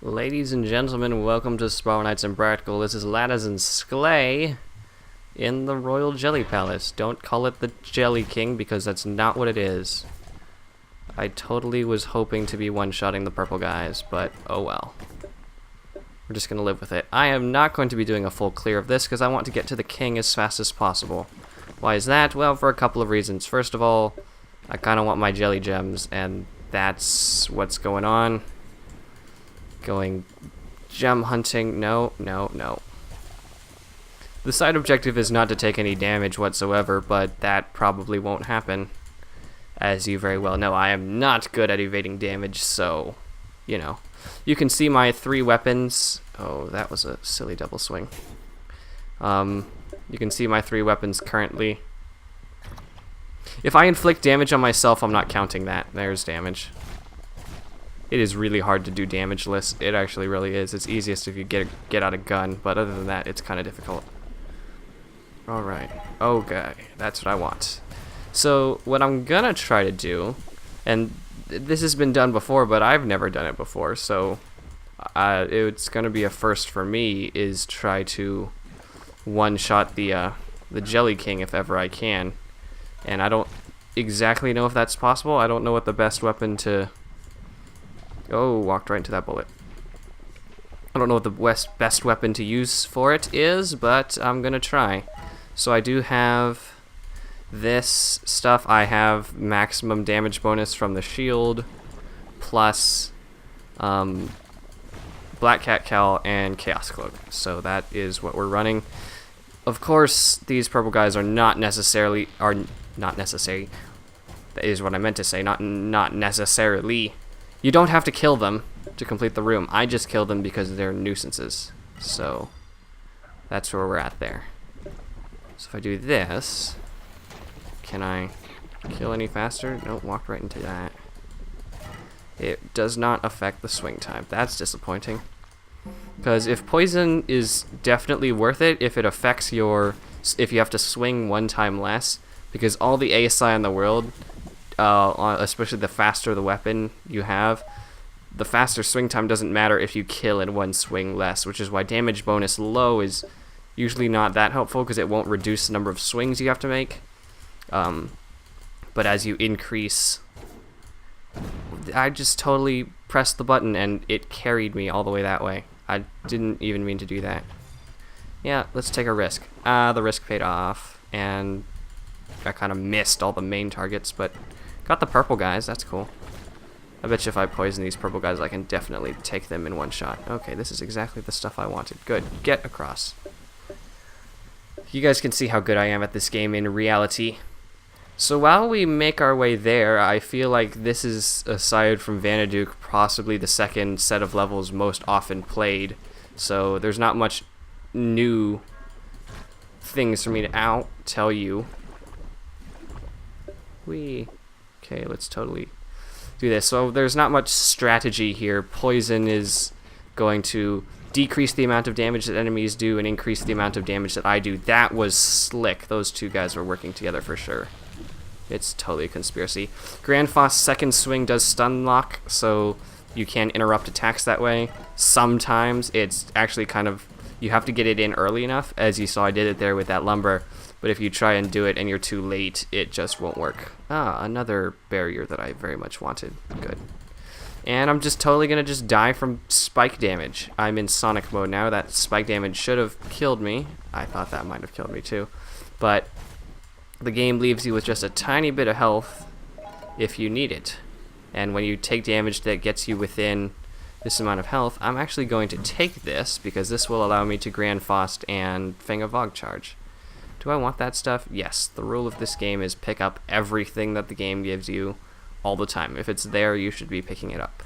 Ladies and gentlemen, welcome to Sparrow Knights Impractical. This is Ladders and Sklay in the Royal Jelly Palace. Don't call it the Jelly King because that's not what it is. I totally was hoping to be one-shotting the purple guys, but oh well. We're just going to live with it. I am not going to be doing a full clear of this because I want to get to the king as fast as possible. Why is that? Well, for a couple of reasons. First of all, I kind of want my jelly gems, and that's what's going on. Going gem hunting. No. The side objective is not to take any damage whatsoever, but that probably won't happen. As you very well know, I am not good at evading damage, so, you know. You can see my 3 weapons. Oh, that was a silly double swing. You can see my 3 weapons currently. If I inflict damage on myself, I'm not counting that. There's damage. It is really hard to do damageless. It actually really is. It's easiest if you get out a gun, but other than that, it's kind of difficult. Alright. Okay, that's what I want. So, what I'm gonna try to do, and this has been done before, but I've never done it before, so it's gonna be a first for me, is try to one-shot the Jelly King if ever I can. And I don't exactly know if that's possible. I don't know what the best weapon to... Oh, walked right into that bullet. I don't know what the best weapon to use for it is, but I'm gonna try. So I do have this stuff. I have maximum damage bonus from the shield, plus Black Cat Cowl and Chaos Cloak. So that is what we're running. Of course, these purple guys are not necessary. That is what I meant to say. Not necessarily. You don't have to kill them to complete the room. I just kill them because they're nuisances. So that's where we're at there. So if I do this, can I kill any faster? Nope, walked right into that. It does not affect the swing time. That's disappointing. Because if poison is definitely worth it, if it affects if you have to swing 1 time less, because all the ASI in the world, especially the faster the weapon you have, the faster swing time doesn't matter if you kill in 1 swing less, which is why damage bonus low is usually not that helpful because it won't reduce the number of swings you have to make. But as you increase, I just totally pressed the button and it carried me all the way that way. I didn't even mean to do that. Yeah, let's take a risk. The risk paid off, and I kind of missed all the main targets, but got the purple guys. That's cool. I bet you if I poison these purple guys, I can definitely take them in 1 shot. Okay, this is exactly the stuff I wanted. Good. Get across. You guys can see how good I am at this game in reality. So while we make our way there, I feel like this is, aside from Vanaduke, possibly the second set of levels most often played. So there's not much new things for me to tell you. Okay, let's totally do this. So there's not much strategy here. Poison is going to decrease the amount of damage that enemies do and increase the amount of damage that I do. That was slick. Those 2 guys were working together for sure. It's totally a conspiracy. Grand Foss second swing does stun lock, so you can interrupt attacks that way. Sometimes it's actually kind of, you have to get it in early enough. As you saw, I did it there with that lumber. But if you try and do it and you're too late, it just won't work. Another barrier that I very much wanted. Good. And I'm just totally going to just die from spike damage. I'm in Sonic mode now. That spike damage should have killed me. I thought that might have killed me too. But the game leaves you with just a tiny bit of health if you need it. And when you take damage that gets you within this amount of health, I'm actually going to take this because this will allow me to Grand Faust and Fang of Vog charge. Do I want that stuff? Yes. The rule of this game is pick up everything that the game gives you all the time. If it's there, you should be picking it up.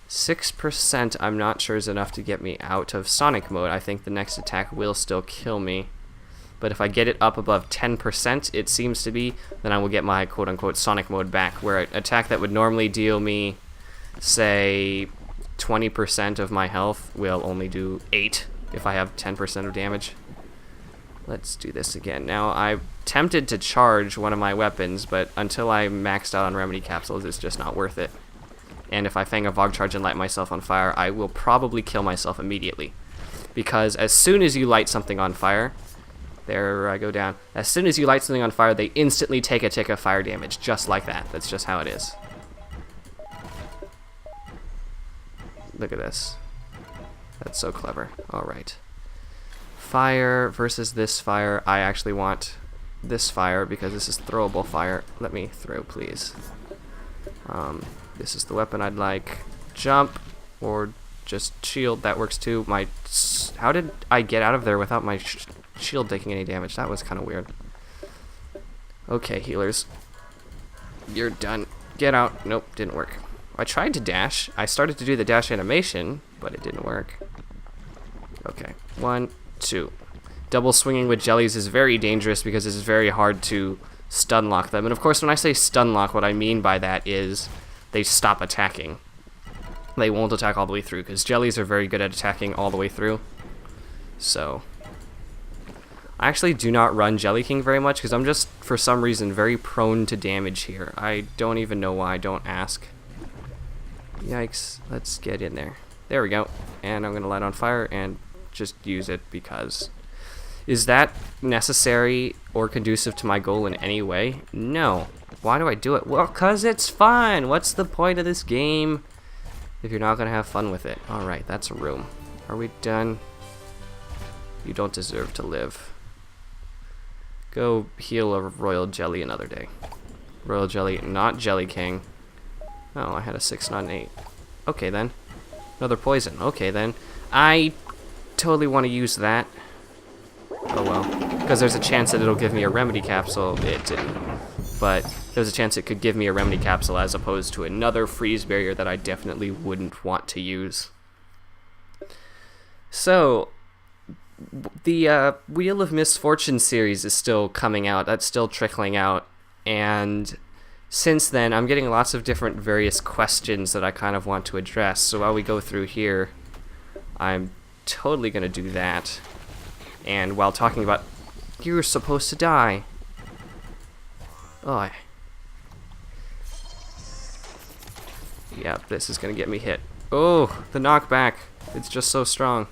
6% I'm not sure is enough to get me out of Sonic mode. I think the next attack will still kill me. But if I get it up above 10%, it seems to be, then I will get my quote-unquote Sonic mode back, where an attack that would normally deal me, say, 20% of my health will only do 8 if I have 10% of damage. Let's do this again. Now, I'm tempted to charge one of my weapons, but until I maxed out on remedy capsules, it's just not worth it. and if I Fang a Vog Charge and light myself on fire, I will probably kill myself immediately. Because as soon as you light something on fire, there I go down. As soon as you light something on fire, they instantly take a tick of fire damage, just like that. That's just how it is. Look at this. That's so clever. Alright. Fire versus this fire. I actually want this fire because this is throwable fire. Let me throw, please. This is the weapon I'd like. Jump or just shield. That works too. How did I get out of there without my shield taking any damage? That was kind of weird. Okay, healers. You're done. Get out. Nope, didn't work. I tried to dash. I started to do the dash animation, but it didn't work. Okay, 1, 2. Double swinging with jellies is very dangerous because it's very hard to stun lock them. And of course, when I say stun lock, what I mean by that is they stop attacking. They won't attack all the way through because jellies are very good at attacking all the way through. So I actually do not run Jelly King very much because I'm just, for some reason, very prone to damage here. I don't even know why. Don't ask. Yikes. Let's get in there. There we go. And I'm going to light on fire and just use it because... Is that necessary or conducive to my goal in any way? No. Why do I do it? Well, because it's fun. What's the point of this game if you're not going to have fun with it? Alright, that's a room. Are we done? You don't deserve to live. Go heal a Royal Jelly another day. Royal Jelly, not Jelly King. Oh, I had a 6, not an 8. Okay, then. Another poison. Okay, then. I totally want to use that. Oh, well. Because there's a chance that it'll give me a remedy capsule. It didn't. But there's a chance it could give me a remedy capsule as opposed to another freeze barrier that I definitely wouldn't want to use. So, the Wheel of Misfortune series is still coming out. That's still trickling out. And since then, I'm getting lots of different various questions that I kind of want to address. So while we go through here, I'm totally going to do that. And while talking about, you're supposed to die. Oh. Yeah, this is going to get me hit. Oh, the knockback. It's just so strong.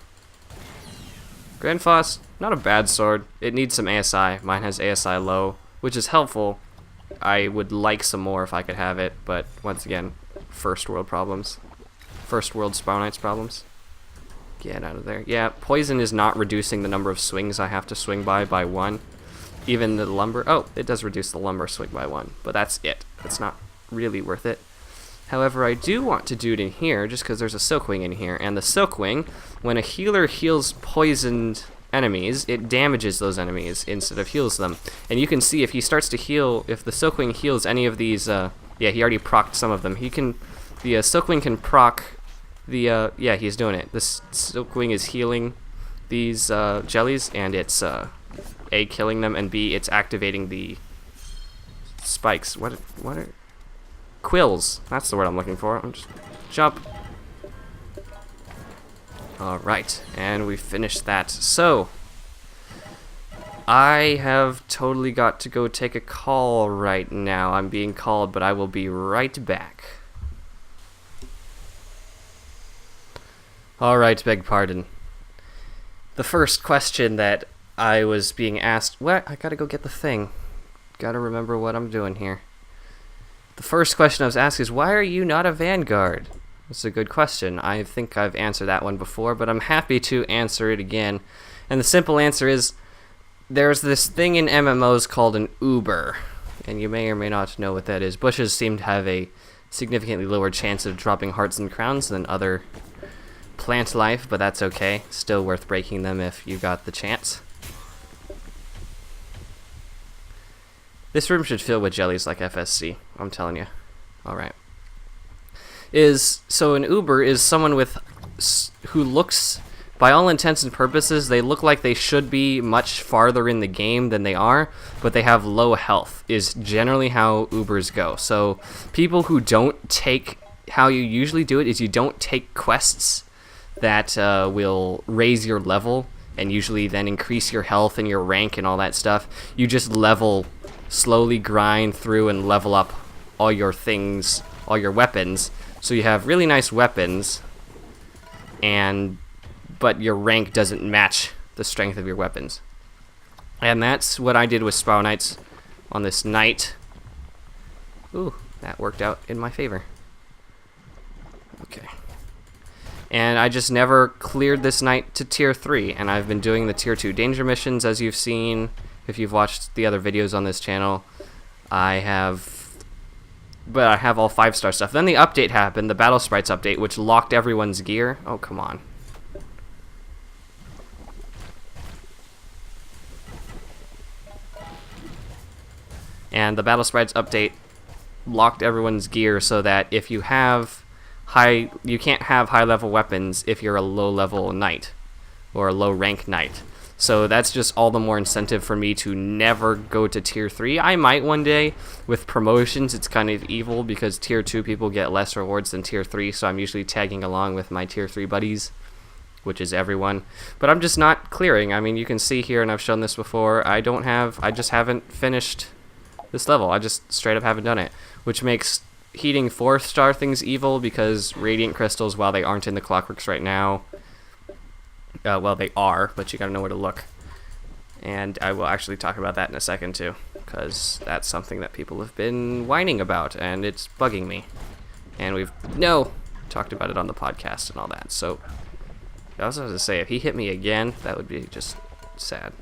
Grand Foss, not a bad sword. It needs some ASI. Mine has ASI low, which is helpful. I would like some more if I could have it, but once again, first world problems. First world Sparnites problems. Get out of there. Yeah, poison is not reducing the number of swings I have to swing by 1. Even the lumber... Oh, it does reduce the lumber swing by 1, but that's it. It's not really worth it. However, I do want to do it in here, just because there's a Silkwing in here. And the Silkwing, when a healer heals poisoned enemies, it damages those enemies instead of heals them. And you can see if he starts to heal, if the Silkwing heals any of these... yeah, he already procced some of them. He can... The Silkwing can proc the... yeah, he's doing it. The Silkwing is healing these jellies, and it's... A, killing them, and B, it's activating the spikes. What are... Quills. That's the word I'm looking for. I'm just... Jump. Alright, and we finished that. So, I have totally got to go take a call right now. I'm being called, but I will be right back. Alright, beg pardon. The first question that I was being asked... What? I gotta go get the thing. Gotta remember what I'm doing here. The first question I was asked is, why are you not a Vanguard? That's a good question. I think I've answered that one before, but I'm happy to answer it again. And the simple answer is, there's this thing in MMOs called an Uber. And you may or may not know what that is. Bushes seem to have a significantly lower chance of dropping hearts and crowns than other plant life, but that's okay. Still worth breaking them if you got the chance. This room should fill with jellies like FSC, I'm telling you. Alright. So an Uber is someone who looks, by all intents and purposes, they look like they should be much farther in the game than they are, but they have low health, is generally how Ubers go. So people who don't take, how you usually do it is you don't take quests that will raise your level, and usually then increase your health and your rank and all that stuff. You just slowly grind through and level up all your things, all your weapons, So you have really nice weapons, but your rank doesn't match the strength of your weapons. And that's what I did with Spiral Knights on this knight. Ooh, that worked out in my favor. Okay. And I just never cleared this knight to tier 3, and I've been doing the tier 2 danger missions, as you've seen if you've watched the other videos on this channel. I have all 5-star stuff. Then the update happened, the Battle Sprites update, which locked everyone's gear. Oh, come on. And the Battle Sprites update locked everyone's gear so that if you have you can't have high-level weapons if you're a low-level knight or a low-rank knight. So that's just all the more incentive for me to never go to tier 3. I might one day. With promotions, it's kind of evil because tier 2 people get less rewards than tier 3, so I'm usually tagging along with my tier 3 buddies, which is everyone. But I'm just not clearing. I mean, you can see here, and I've shown this before, I just haven't finished this level. I just straight up haven't done it, which makes heating 4-star things evil because Radiant Crystals, while they aren't in the Clockworks right now, well, they are, but you gotta know where to look. And I will actually talk about that in a second too, because that's something that people have been whining about, and it's bugging me. And we've talked about it on the podcast and all that. So I was going to say, if he hit me again, that would be just sad.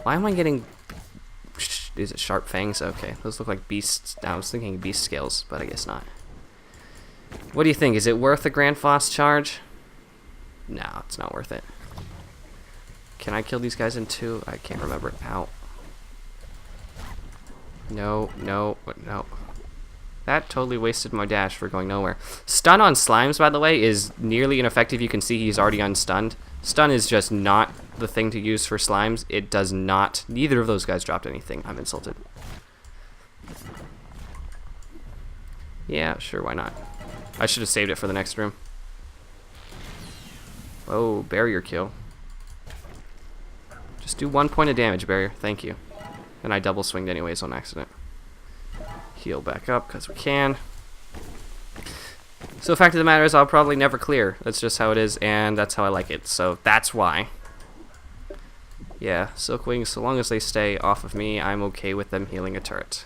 Why am I getting... Is it sharp fangs? Okay, those look like beasts. I was thinking beast scales, but I guess not. What do you think? Is it worth a Grand Foss charge? No, it's not worth it. Can I kill these guys in 2? I can't remember. Ow. No. That totally wasted my dash for going nowhere. Stun on slimes, by the way, is nearly ineffective. You can see he's already unstunned. Stun is just not the thing to use for slimes. It does not. Neither of those guys dropped anything. I'm insulted. Yeah, sure, why not? I should have saved it for the next room. Oh, barrier kill. Just do 1 point of damage, barrier. Thank you. And I double swinged anyways on accident. Heal back up because we can. So the fact of the matter is I'll probably never clear. That's just how it is, and that's how I like it. So that's why. Yeah, Silkwings, so long as they stay off of me, I'm okay with them healing a turret.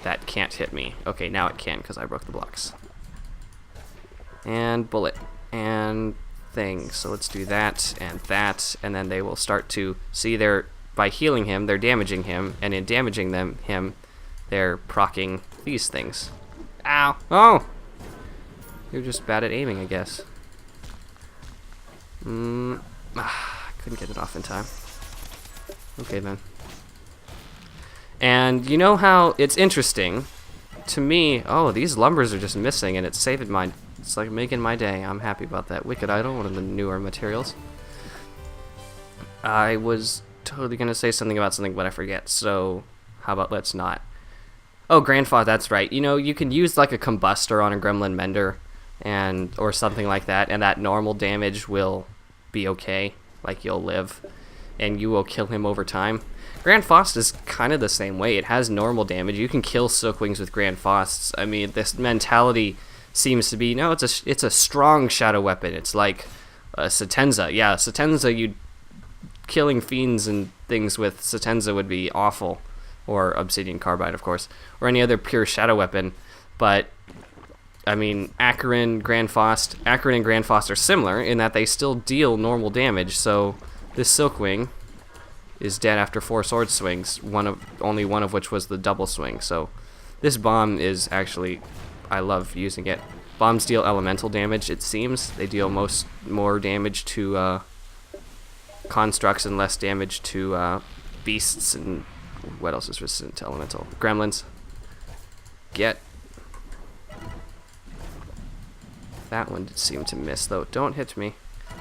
That can't hit me. Okay, now it can because I broke the blocks. And bullet. And thing. So let's do that, and then they will start to see by healing him, they're damaging him, and in damaging him, they're proccing these things. Ow! Oh! You're just bad at aiming, I guess. Couldn't get it off in time. Okay, then. And you know how it's interesting to me. Oh, these lumbers are just missing, and it's saving my. It's like making my day. I'm happy about that. Wicked Idol, one of the newer materials. I was totally gonna say something about something, but I forget. So how about let's not. Oh, Grand Foss, that's right. You know, you can use like a combustor on a Gremlin Mender, or something like that, and that normal damage will be okay. Like you'll live, and you will kill him over time. Grand Foss is kind of the same way. It has normal damage. You can kill Silkwings with Grand Foss. I mean, this mentality seems to be, no, it's a strong shadow weapon. It's like Satenza. Yeah, Satenza, killing fiends and things with Satenza would be awful. Or Obsidian Carbide, of course. Or any other pure shadow weapon. But, I mean, Acheron and Grand Foss are similar in that they still deal normal damage. So this Silkwing is dead after 4 sword swings, only one of which was the double swing. So this bomb is actually, I love using it. Bombs deal elemental damage, it seems. They deal more damage to constructs and less damage to beasts and what else is resistant to elemental? Gremlins. Get. That one did seem to miss, though. Don't hit me.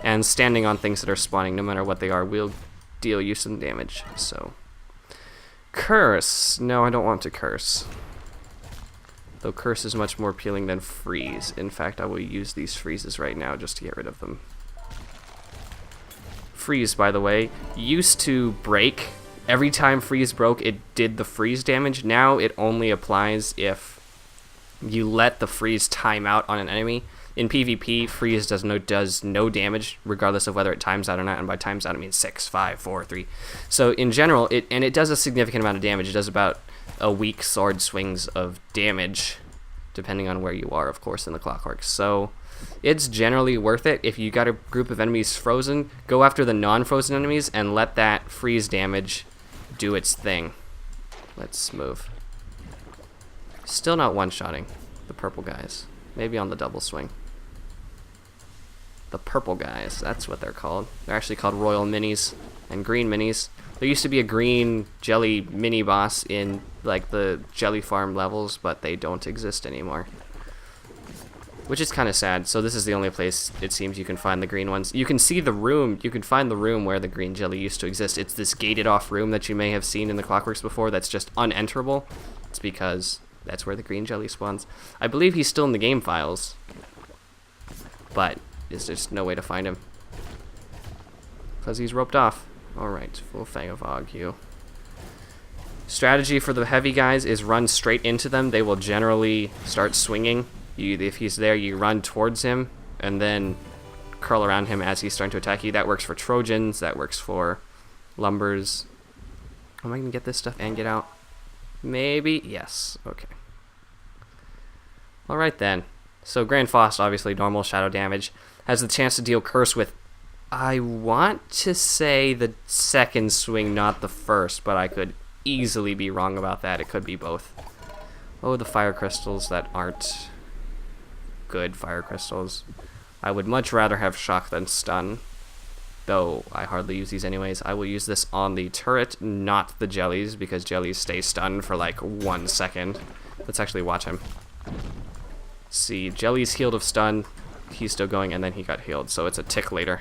And standing on things that are spawning, no matter what they are, will deal you some damage. So, curse. No, I don't want to curse. Though curse is much more appealing than freeze. In fact, I will use these freezes right now just to get rid of them. Freeze, by the way, used to break. Every time freeze broke, it did the freeze damage. Now it only applies if you let the freeze time out on an enemy. In PvP, freeze does no damage, regardless of whether it times out or not. And by times out, I mean 6, 5, 4, 3. So in general, it does a significant amount of damage. It does about a weak sword swings of damage, depending on where you are, of course, in the Clockwork. So it's generally worth it. If you got a group of enemies frozen, go after the non-frozen enemies and let that freeze damage do its thing. Let's move. Still not one-shotting the purple guys. Maybe on the double swing. The purple guys, that's what they're called. They're actually called Royal Minis and Green Minis. There used to be a green jelly mini boss in like the jelly farm levels, but they don't exist anymore. Which is kind of sad. So this is the only place it seems you can find the green ones. You can see the room, you can find the room where the green jelly used to exist. It's this gated off room that you may have seen in the Clockworks before that's just unenterable. It's because that's where the green jelly spawns. I believe he's still in the game files, but there's just no way to find him because he's roped off. Alright, full Fang of Og, you. Strategy for the heavy guys is run straight into them. They will generally start swinging. If he's there, you run towards him and then curl around him as he's starting to attack you. That works for Trojans, that works for Lumbers. Am I going to get this stuff and get out? Maybe? Yes. Okay. Alright then. So Grand Faust, obviously normal shadow damage, has the chance to deal curse with, I want to say the second swing, not the first, but I could easily be wrong about that. It could be both. Oh, the fire crystals that aren't good fire crystals. I would much rather have shock than stun, though I hardly use these anyways. I will use this on the turret, not the jellies, because jellies stay stunned for like 1 second. Let's actually watch him. See, jelly's healed of stun, he's still going, and then he got healed, so it's a tick later.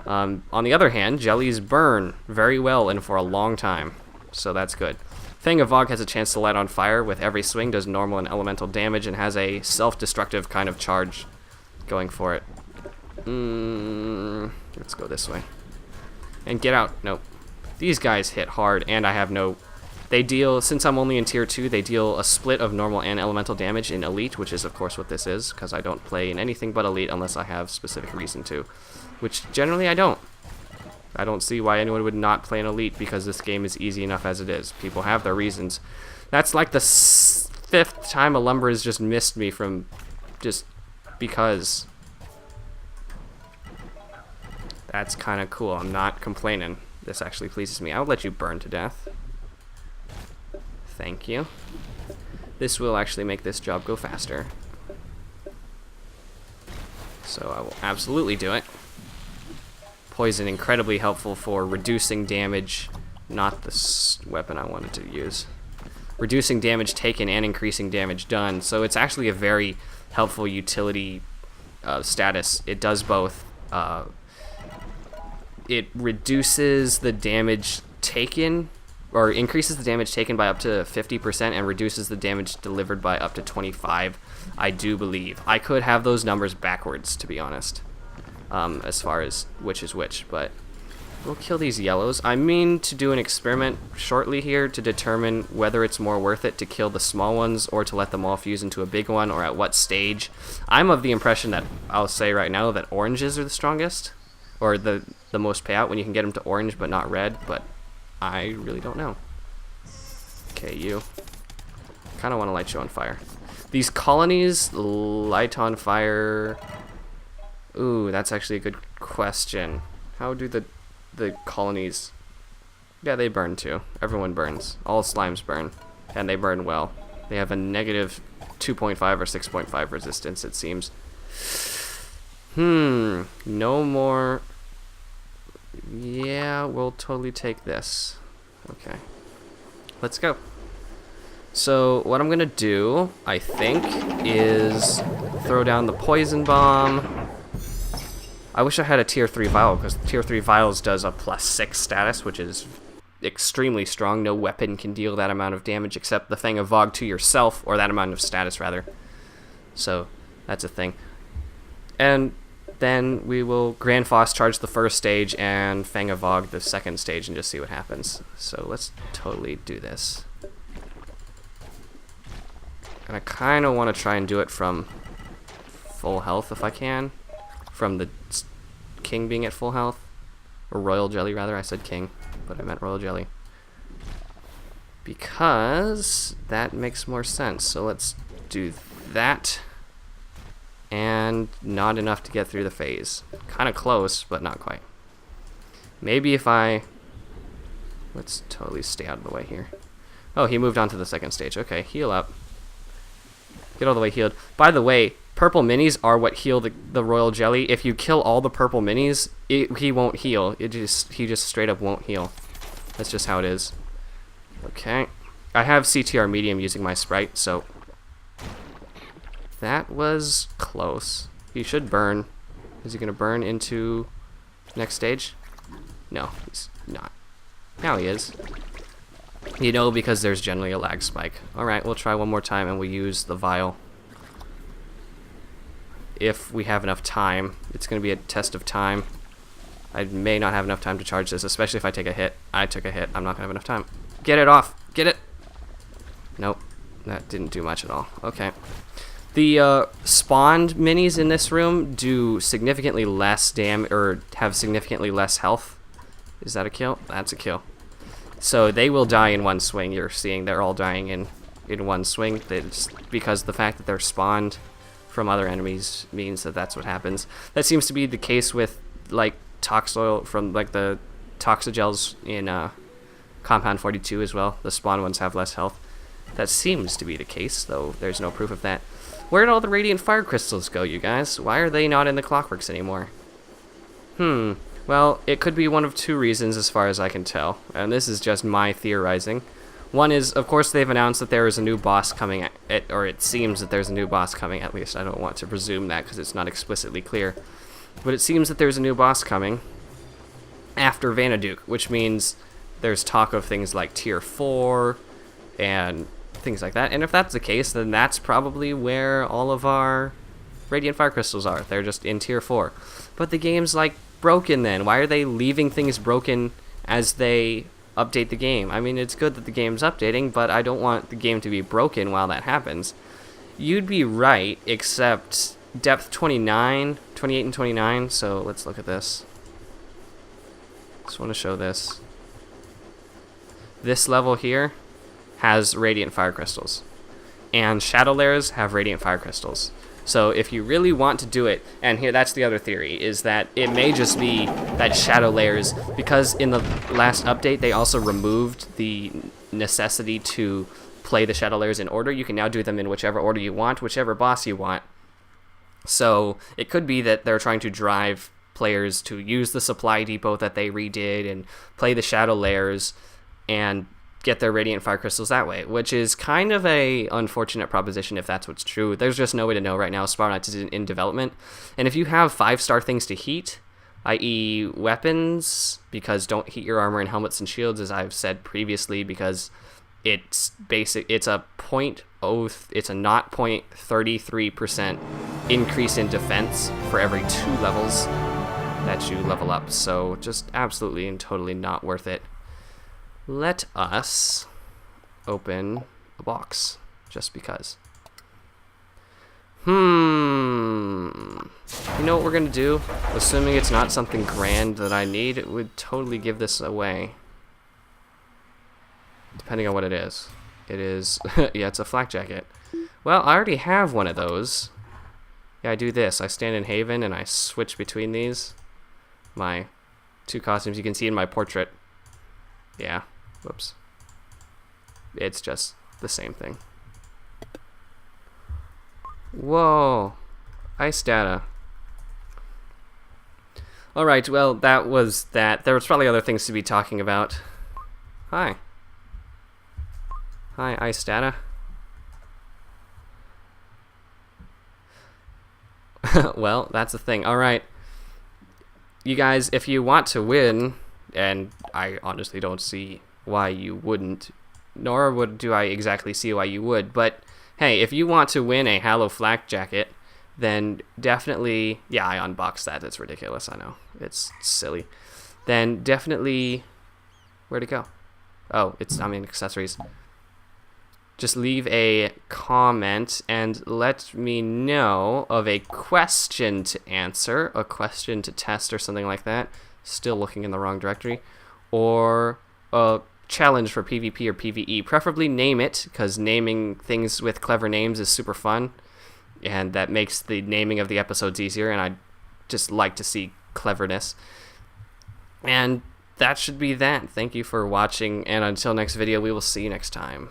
On the other hand, jellies burn very well and for a long time, so that's good. Fang of Og has a chance to light on fire with every swing, does normal and elemental damage, and has a self-destructive kind of charge going for it. Let's go this way. And get out. Nope. These guys hit hard, and I have no... They deal, since I'm only in tier 2, they deal a split of normal and elemental damage in Elite, which is of course what this is, because I don't play in anything but Elite unless I have specific reason to. Which generally I don't. I don't see why anyone would not play an Elite, because this game is easy enough as it is. People have their reasons. That's like the 5th time a Lumber has just missed me from just because. That's kind of cool. I'm not complaining. This actually pleases me. I'll let you burn to death. Thank you. This will actually make this job go faster. So I will absolutely do it. Poison incredibly helpful for reducing damage, not the weapon I wanted to use. Reducing damage taken and increasing damage done. So it's actually a very helpful utility status. It does both. It reduces the damage taken, or increases the damage taken by up to 50% and reduces the damage delivered by up to 25, I do believe. I could have those numbers backwards, to be honest, as far as which is which, but we'll kill these yellows. I mean to do an experiment shortly here to determine whether it's more worth it to kill the small ones or to let them all fuse into a big one, or at what stage. I'm of the impression that, I'll say right now, that oranges are the strongest, or the most payout when you can get them to orange but not red, but I really don't know. Okay, you. Kind of want to light you on fire. These colonies light on fire. Ooh, that's actually a good question. How do the colonies... Yeah, they burn too. Everyone burns. All slimes burn. And they burn well. They have a negative 2.5 or 6.5 resistance, it seems. No more... Yeah, we'll totally take this. Okay. Let's go. So, what I'm gonna do, I think, is throw down the poison bomb. I wish I had a tier 3 vial, because tier 3 vials does a +6 status, which is extremely strong. No weapon can deal that amount of damage except the Fang of Og to yourself, or that amount of status, rather. So, that's a thing. And then we will Grand Faust charge the first stage and Fang of Og the second stage and just see what happens. So let's totally do this. And I kind of want to try and do it from full health if I can. From the king being at full health. Or royal jelly, rather. I said king, but I meant royal jelly. Because that makes more sense. So let's do that. And not enough to get through the phase. Kind of close, but not quite. Maybe if I... Let's totally stay out of the way here. Oh, he moved on to the second stage. Okay, heal up. Get all the way healed. By the way, purple minis are what heal the royal jelly. If you kill all the purple minis, he won't heal. He just straight up won't heal. That's just how it is. Okay. I have CTR medium using my sprite, so... That was close. He should burn. Is he going to burn into next stage? No, he's not. Now he is. You know, because there's generally a lag spike. Alright, we'll try one more time and we'll use the vial. If we have enough time. It's going to be a test of time. I may not have enough time to charge this, especially if I take a hit. I took a hit. I'm not going to have enough time. Get it off. Get it. Nope. That didn't do much at all. Okay. The spawned minis in this room do significantly less damage, or have significantly less health. Is that a kill? That's a kill. So they will die in one swing. You're seeing they're all dying in one swing. It's because the fact that they're spawned from other enemies means that that's what happens. That seems to be the case with like Toxoil from like the Toxogels in Compound 42 as well. The spawn ones have less health. That seems to be the case, though there's no proof of that. Where'd all the radiant fire crystals go, you guys? Why are they not in the clockworks anymore? Well, it could be one of two reasons as far as I can tell, and this is just my theorizing. One is, of course, they've announced that there is a new boss coming, or it seems that there's a new boss coming, at least. I don't want to presume that because it's not explicitly clear. But it seems that there's a new boss coming after Vanaduke, which means there's talk of things like Tier 4 and things like that. And if that's the case, then that's probably where all of our Radiant Fire Crystals are. They're just in Tier 4. But the game's, like, broken then. Why are they leaving things broken as they update the game? I mean, it's good that the game's updating, but I don't want the game to be broken while that happens. You'd be right, except depth 29, 28 and 29, so let's look at this. Just want to show this. This level here has Radiant Fire Crystals, and Shadow Layers have Radiant Fire Crystals. So if you really want to do it, and here that's the other theory, is that it may just be that Shadow Layers, because in the last update they also removed the necessity to play the Shadow Layers in order. You can now do them in whichever order you want, whichever boss you want. So it could be that they're trying to drive players to use the supply depot that they redid and play the Shadow Layers and get their Radiant Fire Crystals that way, which is kind of a unfortunate proposition if that's what's true. There's just no way to know right now. Spiral Knights is in development, and if you have 5-star things to heat, i.e. weapons, because don't heat your armor and helmets and shields, as I've said previously, because it's basic. It's a 0.33% increase in defense for every 2 levels that you level up. So just absolutely and totally not worth it. Let us open a box, just because. You know what we're gonna do? Assuming it's not something grand that I need, it would totally give this away. Depending on what it is. It is, yeah, it's a flak jacket. Well, I already have one of those. Yeah, I do this. I stand in Haven and I switch between these. My 2 costumes you can see in my portrait. Yeah. Whoops. It's just the same thing. Whoa. Ice data. Alright, well, that was that. There was probably other things to be talking about. Hi. Hi, Ice data. Well, that's the thing. Alright. You guys, if you want to win, and I honestly don't see why you wouldn't, nor do I exactly see why you would, but hey, if you want to win a Halo flak jacket, then definitely, yeah, I unboxed that. It's ridiculous, I know. It's silly. Then definitely, where'd it go? Oh, I'm in accessories. just leave a comment and let me know of a question to answer, a question to test or something like that. Still looking in the wrong directory. Or a challenge for PvP or PvE. Preferably name it, because naming things with clever names is super fun. And that makes the naming of the episodes easier, and I just like to see cleverness. And that should be that. Thank you for watching, and until next video, we will see you next time.